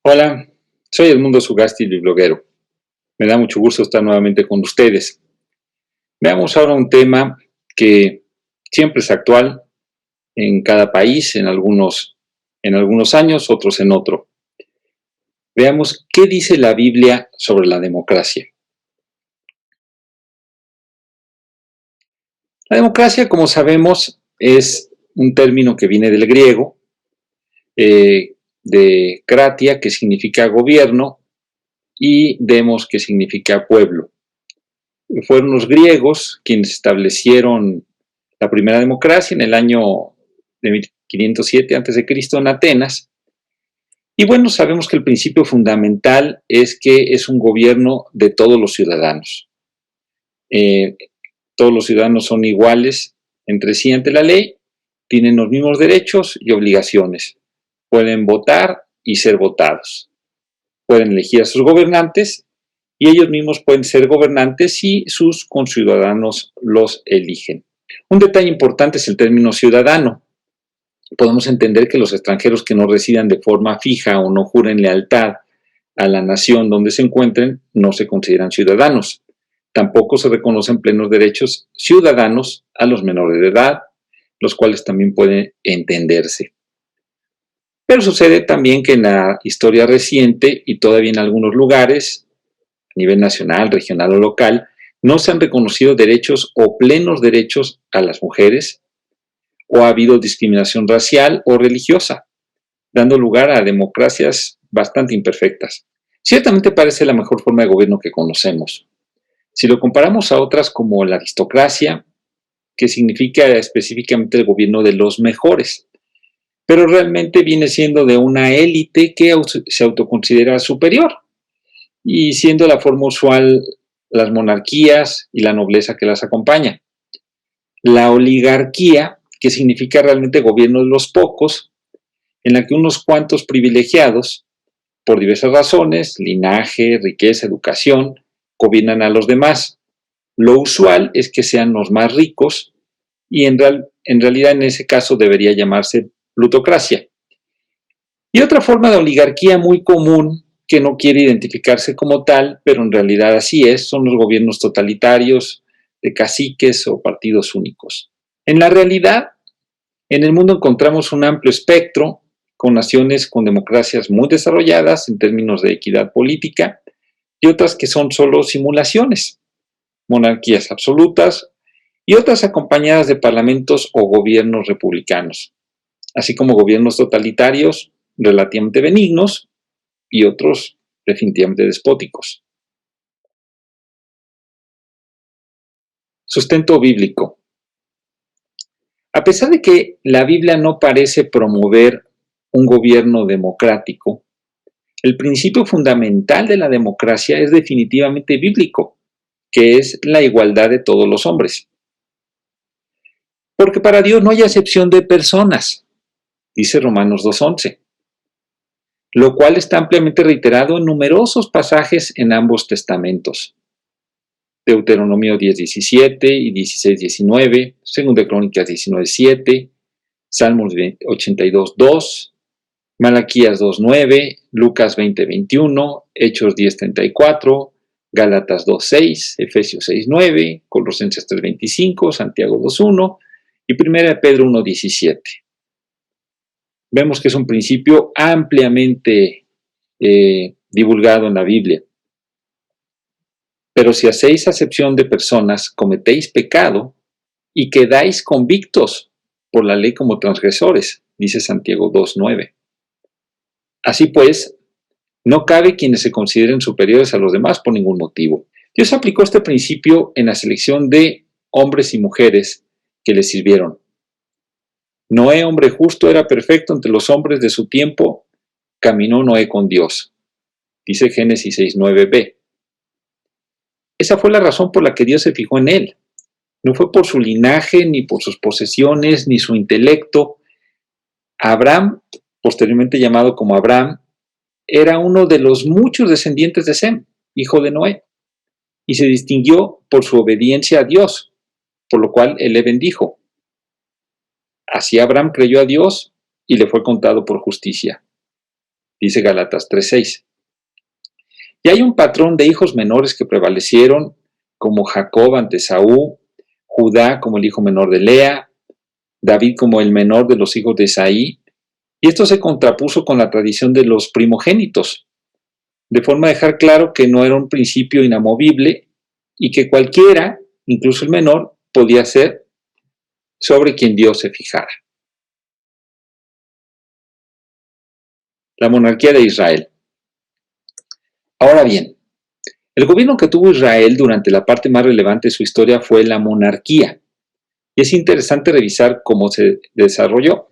Hola, soy Edmundo Sugasti, bloguero. Me da mucho gusto estar nuevamente con ustedes. Veamos ahora un tema que siempre es actual en cada país, en algunos años, otros en otro. Veamos qué dice la Biblia sobre la democracia. La democracia, como sabemos, es un término que viene del griego, de kratia, que significa gobierno, y demos, que significa pueblo. Fueron los griegos quienes establecieron la primera democracia en el año de 507 a.C. en Atenas. Y bueno, sabemos que el principio fundamental es que es un gobierno de todos los ciudadanos. Eh, Todos los ciudadanos son iguales entre sí ante la ley, tienen los mismos derechos y obligaciones, pueden votar y ser votados, pueden elegir a sus gobernantes y ellos mismos pueden ser gobernantes si sus conciudadanos los eligen. Un detalle importante es el término ciudadano. Podemos entender que los extranjeros que no residan de forma fija o no juren lealtad a la nación donde se encuentren no se consideran ciudadanos. Tampoco se reconocen plenos derechos ciudadanos a los menores de edad, los cuales también pueden entenderse. Pero sucede también que en la historia reciente y todavía en algunos lugares, a nivel nacional, regional o local, no se han reconocido derechos o plenos derechos a las mujeres, o ha habido discriminación racial o religiosa, dando lugar a democracias bastante imperfectas. Ciertamente parece la mejor forma de gobierno que conocemos. Si lo comparamos a otras como la aristocracia, que significa específicamente el gobierno de los mejores, pero realmente viene siendo de una élite que se autoconsidera superior, y siendo la forma usual las monarquías y la nobleza que las acompaña. La oligarquía, que significa realmente gobierno de los pocos, en la que unos cuantos privilegiados, por diversas razones, linaje, riqueza, educación, gobiernan a los demás. Lo usual es que sean los más ricos y en realidad en ese caso debería llamarse plutocracia. Y otra forma de oligarquía muy común, que no quiere identificarse como tal, pero en realidad así es, son los gobiernos totalitarios de caciques o partidos únicos. En la realidad, en el mundo encontramos un amplio espectro, con naciones con democracias muy desarrolladas en términos de equidad política y otras que son solo simulaciones, monarquías absolutas y otras acompañadas de parlamentos o gobiernos republicanos, así como gobiernos totalitarios relativamente benignos y otros definitivamente despóticos. Sustento bíblico. A pesar de que la Biblia no parece promover un gobierno democrático, el principio fundamental de la democracia es definitivamente bíblico, que es la igualdad de todos los hombres. Porque para Dios no hay acepción de personas, dice Romanos 2:11, lo cual está ampliamente reiterado en numerosos pasajes en ambos testamentos. Deuteronomio 10:17 y 16:19, 2 Crónicas 19:7, Salmos 82:2, Malaquías 2:9, Lucas 20:21, Hechos 10:34, Gálatas 2:6, Efesios 6:9, Colosenses 3:25, Santiago 2:1 y 1 Pedro 1:17. Vemos que es un principio ampliamente divulgado en la Biblia. Pero si hacéis acepción de personas, cometéis pecado y quedáis convictos por la ley como transgresores, dice Santiago 2:9. Así pues, no cabe quienes se consideren superiores a los demás por ningún motivo. Dios aplicó este principio en la selección de hombres y mujeres que le sirvieron. Noé, hombre justo, era perfecto entre los hombres de su tiempo, caminó Noé con Dios, dice Génesis 6:9b. Esa fue la razón por la que Dios se fijó en él. No fue por su linaje, ni por sus posesiones, ni su intelecto. Abraham, posteriormente llamado como Abraham, era uno de los muchos descendientes de Sem, hijo de Noé, y se distinguió por su obediencia a Dios, por lo cual él le bendijo. Así Abraham creyó a Dios y le fue contado por justicia. dice Gálatas 3:6. Y hay un patrón de hijos menores que prevalecieron, como Jacob ante Esaú, Judá como el hijo menor de Lea, David como el menor de los hijos de Isaí, y esto se contrapuso con la tradición de los primogénitos, de forma a dejar claro que no era un principio inamovible y que cualquiera, incluso el menor, podía ser sobre quien Dios se fijara. La monarquía de Israel. Ahora bien, el gobierno que tuvo Israel durante la parte más relevante de su historia fue la monarquía, y es interesante revisar cómo se desarrolló.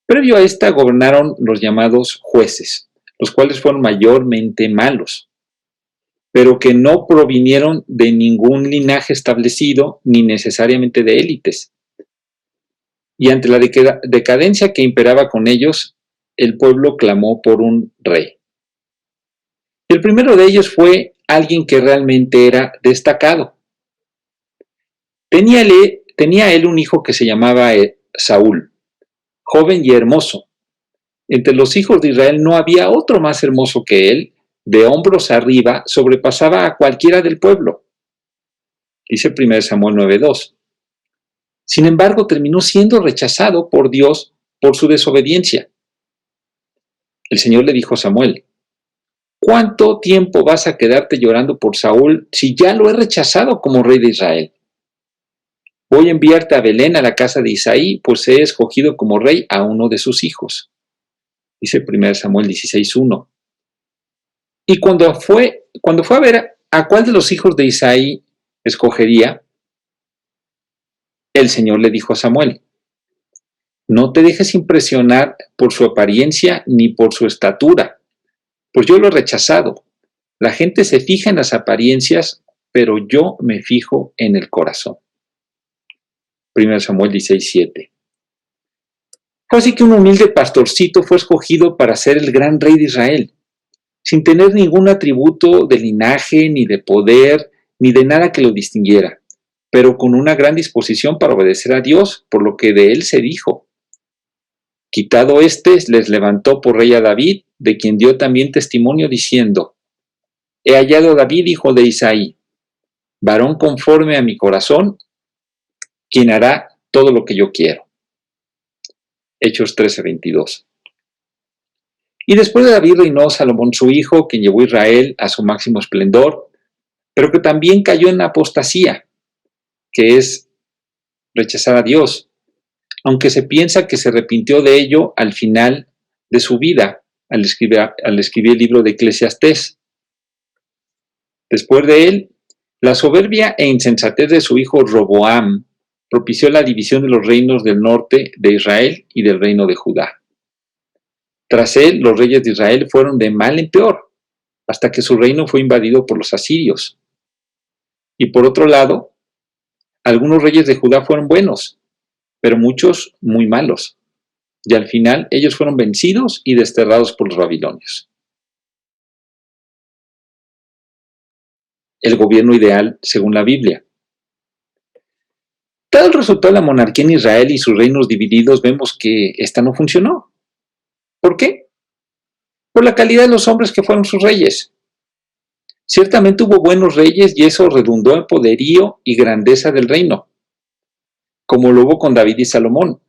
Previo a esta gobernaron los llamados jueces, los cuales fueron mayormente malos, pero que no provinieron de ningún linaje establecido ni necesariamente de élites. Y ante la decadencia que imperaba con ellos, el pueblo clamó por un rey. El primero de ellos fue alguien que realmente era destacado. Tenía él un hijo que se llamaba Saúl, joven y hermoso. Entre los hijos de Israel no había otro más hermoso que él, de hombros arriba, sobrepasaba a cualquiera del pueblo. Dice 1 Samuel 9:2. Sin embargo, terminó siendo rechazado por Dios por su desobediencia. El Señor le dijo a Samuel: ¿cuánto tiempo vas a quedarte llorando por Saúl si ya lo he rechazado como rey de Israel? Voy a enviarte a Belén, a la casa de Isaí, pues he escogido como rey a uno de sus hijos. Dice 1 Samuel 16:1. Y cuando fue a ver a cuál de los hijos de Isaí escogería, el Señor le dijo a Samuel: no te dejes impresionar por su apariencia ni por su estatura, pues yo lo he rechazado. La gente se fija en las apariencias, pero yo me fijo en el corazón. 1 Samuel 16:7. Fue así que un humilde pastorcito fue escogido para ser el gran rey de Israel, sin tener ningún atributo de linaje, ni de poder, ni de nada que lo distinguiera, pero con una gran disposición para obedecer a Dios, por lo que de él se dijo: quitado les levantó por rey a David, de quien dio también testimonio diciendo: he hallado a David, hijo de Isaí, varón conforme a mi corazón, quien hará todo lo que yo quiero. Hechos 13:22. Y después de David reinó Salomón su hijo, quien llevó a Israel a su máximo esplendor, pero que también cayó en apostasía, que es rechazar a Dios, aunque se piensa que se arrepintió de ello al final de su vida, al escribir el libro de Eclesiastés. Después de él, la soberbia e insensatez de su hijo Roboam propició la división de los reinos del norte de Israel y del reino de Judá. Tras él, los reyes de Israel fueron de mal en peor, hasta que su reino fue invadido por los asirios. Y por otro lado, algunos reyes de Judá fueron buenos, pero muchos muy malos, y al final ellos fueron vencidos y desterrados por los babilonios. El gobierno ideal según la Biblia. Dado el resultado de la monarquía en Israel y sus reinos divididos, vemos que esta no funcionó. ¿Por qué? Por la calidad de los hombres que fueron sus reyes. Ciertamente hubo buenos reyes y eso redundó en poderío y grandeza del reino, como lo hubo con David y Salomón,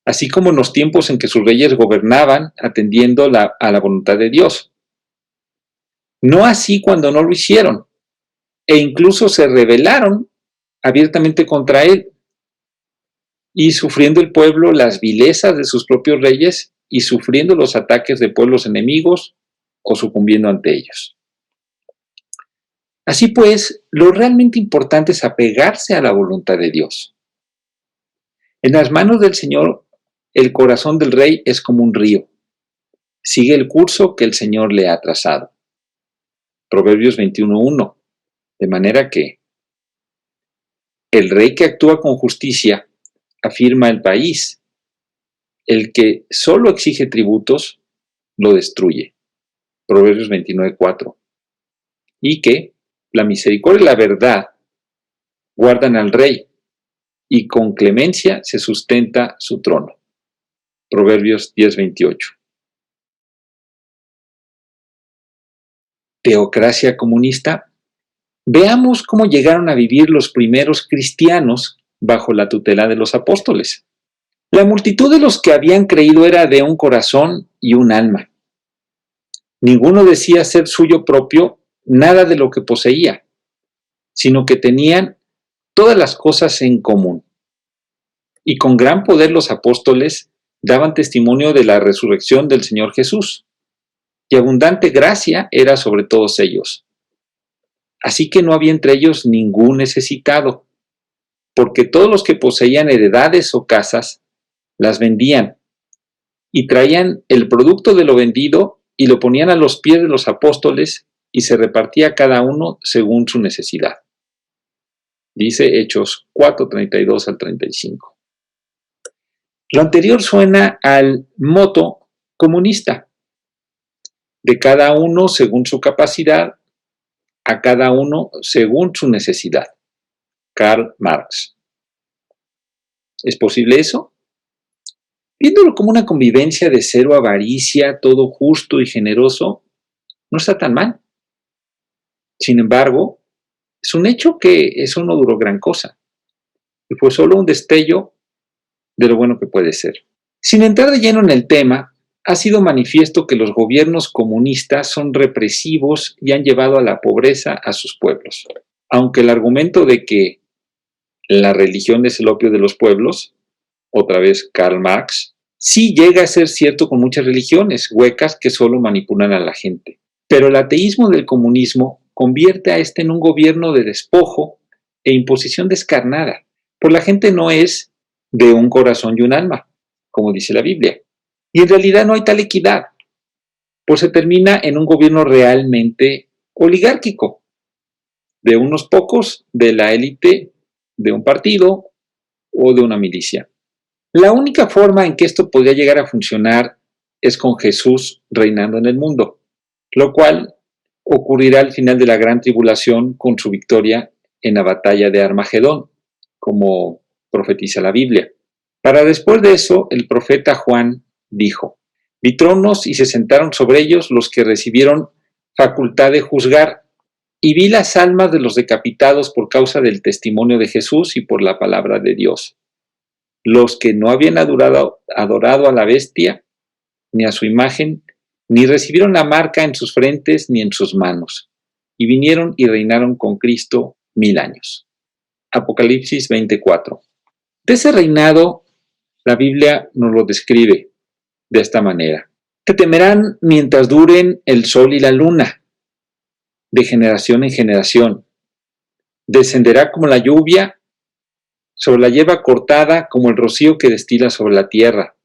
así como en los tiempos en que sus reyes gobernaban atendiendo a la voluntad de Dios. No así cuando no lo hicieron, e incluso se rebelaron abiertamente contra él, y sufriendo el pueblo las vilezas de sus propios reyes y sufriendo los ataques de pueblos enemigos o sucumbiendo ante ellos. Así pues, lo realmente importante es apegarse a la voluntad de Dios. En las manos del Señor, el corazón del rey es como un río. Sigue el curso que el Señor le ha trazado. Proverbios 21:1. De manera que el rey que actúa con justicia afirma el país. El que solo exige tributos lo destruye. Proverbios 29:4. Y que la misericordia y la verdad guardan al rey, y con clemencia se sustenta su trono. Proverbios 10:28. teocracia comunista, veamos cómo llegaron a vivir los primeros cristianos bajo la tutela de los apóstoles. La multitud de los que habían creído era de un corazón y un alma. Ninguno decía ser suyo propio nada de lo que poseía, sino que tenían todas las cosas en común. Y con gran poder los apóstoles daban testimonio de la resurrección del Señor Jesús, y abundante gracia era sobre todos ellos. Así que no había entre ellos ningún necesitado, porque todos los que poseían heredades o casas las vendían y traían el producto de lo vendido y lo ponían a los pies de los apóstoles y se repartía cada uno según su necesidad. Dice Hechos 4:32 al 35. Lo anterior suena al moto comunista, de cada uno según su capacidad, a cada uno según su necesidad. Karl Marx. ¿Es posible eso? Viéndolo como una convivencia de cero avaricia, todo justo y generoso, no está tan mal. Sin embargo, es un hecho que eso no duró gran cosa, y fue solo un destello de lo bueno que puede ser. Sin entrar de lleno en el tema, ha sido manifiesto que los gobiernos comunistas son represivos y han llevado a la pobreza a sus pueblos. Aunque el argumento de que la religión es el opio de los pueblos, otra vez Karl Marx, sí llega a ser cierto con muchas religiones huecas que solo manipulan a la gente. Pero el ateísmo del comunismo convierte a este en un gobierno de despojo e imposición descarnada, pues la gente no es de un corazón y un alma, como dice la Biblia. Y en realidad no hay tal equidad, pues se termina en un gobierno realmente oligárquico, de unos pocos, de la élite de un partido o de una milicia. La única forma en que esto podría llegar a funcionar es con Jesús reinando en el mundo, lo cual ocurrirá al final de la gran tribulación con su victoria en la batalla de Armagedón, como profetiza la Biblia. Para después de eso, el profeta Juan dijo: vi tronos y se sentaron sobre ellos los que recibieron facultad de juzgar, y vi las almas de los decapitados por causa del testimonio de Jesús y por la palabra de Dios. Los que no habían adorado a la bestia, ni a su imagen, ni recibieron la marca en sus frentes ni en sus manos, y vinieron y reinaron con Cristo 1000 años. Apocalipsis 24. De ese reinado, la Biblia nos lo describe de esta manera: te temerán mientras duren el sol y la luna, de generación en generación. Descenderá como la lluvia sobre la hierba cortada, como el rocío que destila sobre la tierra.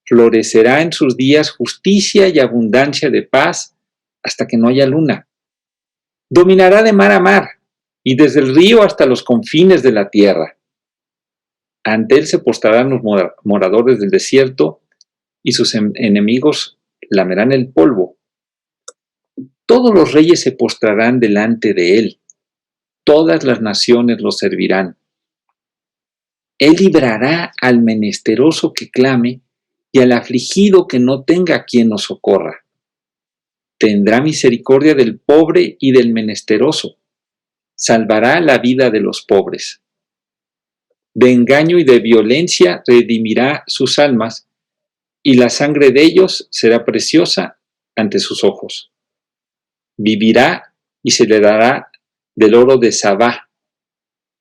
Florecerá en sus días justicia y abundancia de paz hasta que no haya luna. Dominará de mar a mar y desde el río hasta los confines de la tierra. Ante él se postrarán los moradores del desierto y sus enemigos lamerán el polvo. Todos los reyes se postrarán delante de él. Todas las naciones lo servirán. Él librará al menesteroso que clame y al afligido que no tenga quien lo socorra. Tendrá misericordia del pobre y del menesteroso. Salvará la vida de los pobres. De engaño y de violencia redimirá sus almas, y la sangre de ellos será preciosa ante sus ojos. Vivirá y se le dará del oro de Sabá,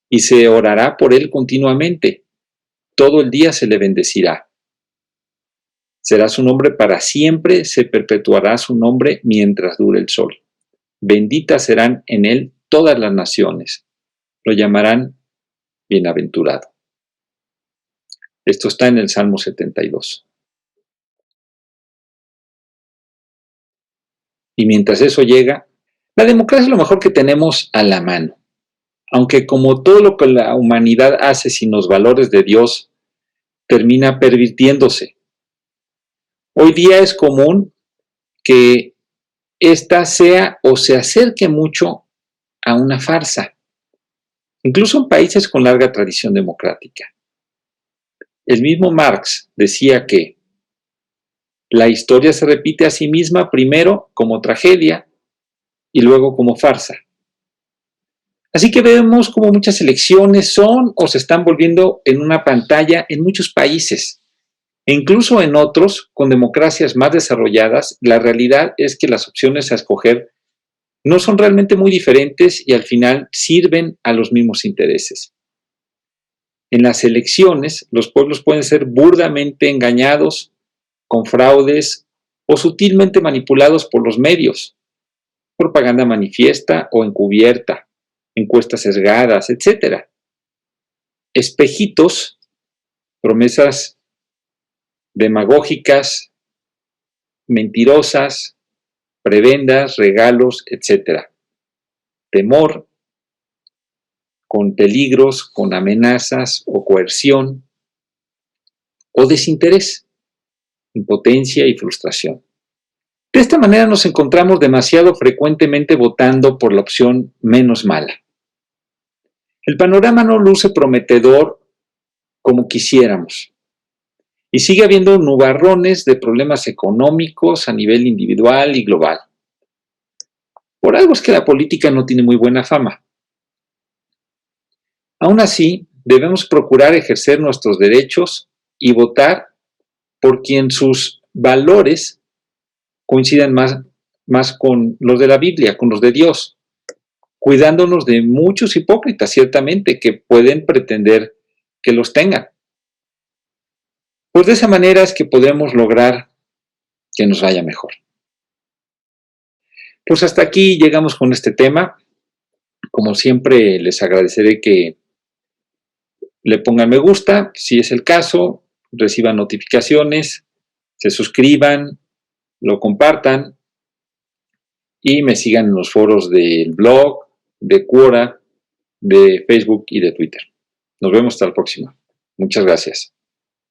y se orará por él continuamente. Todo el día se le bendecirá. Será su nombre para siempre, se perpetuará su nombre mientras dure el sol. Benditas serán en él todas las naciones. Lo llamarán bienaventurado. Esto está en el Salmo 72. Y mientras eso llega, la democracia es lo mejor que tenemos a la mano. Aunque como todo lo que la humanidad hace sin los valores de Dios, termina pervirtiéndose. Hoy día es común que esta sea o se acerque mucho a una farsa, incluso en países con larga tradición democrática. El mismo Marx decía que la historia se repite a sí misma primero como tragedia y luego como farsa. Así que vemos como muchas elecciones son o se están volviendo en una pantalla en muchos países. E incluso en otros, con democracias más desarrolladas, la realidad es que las opciones a escoger no son realmente muy diferentes y al final sirven a los mismos intereses. En las elecciones, los pueblos pueden ser burdamente engañados, con fraudes o sutilmente manipulados por los medios, propaganda manifiesta o encubierta, encuestas sesgadas, etc. Espejitos, promesas demagógicas, mentirosas, prebendas, regalos, etc. Temor, con peligros, con amenazas o coerción, o desinterés, impotencia y frustración. De esta manera nos encontramos demasiado frecuentemente votando por la opción menos mala. El panorama no luce prometedor como quisiéramos, y sigue habiendo nubarrones de problemas económicos a nivel individual y global. Por algo es que la política no tiene muy buena fama. Aún así, debemos procurar ejercer nuestros derechos y votar por quien sus valores coincidan más con los de la Biblia, con los de Dios, cuidándonos de muchos hipócritas, ciertamente, que pueden pretender que los tengan. Pues de esa manera es que podremos lograr que nos vaya mejor. Pues hasta aquí llegamos con este tema. Como siempre, les agradeceré que le pongan me gusta, si es el caso, reciban notificaciones, se suscriban, lo compartan y me sigan en los foros del blog, de Quora, de Facebook y de Twitter. Nos vemos hasta la próxima. Muchas gracias.